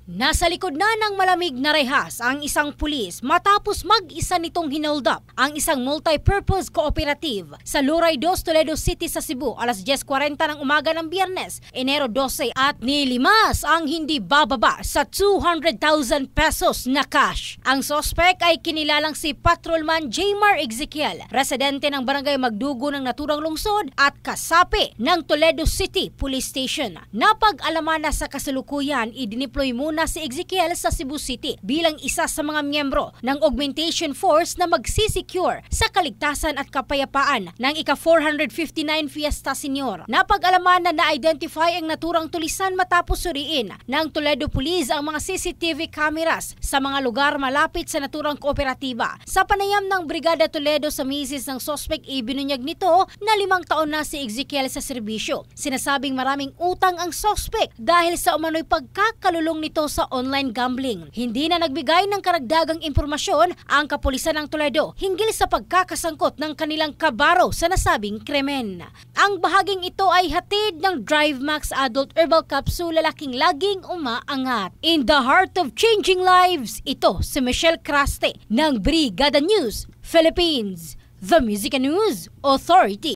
Nasa likod na ng malamig na rehas ang isang pulis matapos mag-isa nitong hinold up ang isang multi-purpose cooperative sa Luray 2, Toledo City sa Cebu alas 10:40 ng umaga ng Biyernes, Enero 12 at nilimas ang hindi bababa sa 200,000 pesos na cash. Ang sospek ay kinilalang si Patrolman Jaymar Ezekiel, residente ng barangay Magdugo ng naturang lungsod at kasapi ng Toledo City Police Station. Napag-alaman na sa kasalukuyan, idineploy muna si Ezekiel sa Cebu City bilang isa sa mga miyembro ng augmentation force na magsisecure sa kaligtasan at kapayapaan ng ika-459 Fiesta Senior. Napag-alaman na na-identify ang naturang tulisan matapos suriin ng Toledo Police ang mga CCTV cameras sa mga lugar malapit sa naturang kooperatiba. Sa panayam ng Brigada Toledo sa misis ng sospek, ibinunyag nito na 5 taon na si Ezekiel sa serbisyo. Sinasabing maraming utang ang sospek dahil sa umano'y pagkakalulong nito sa online gambling. Hindi na nagbigay ng karagdagang impormasyon ang kapulisan ng Toledo hinggil sa pagkakasangkot ng kanilang kabaro sa nasabing krimen. Ang bahaging ito ay hatid ng DriveMax Adult Herbal Capsule, lalaking laging umaangat. In the heart of changing lives, ito si Michelle Craste ng Brigada News Philippines, the Music and News Authority.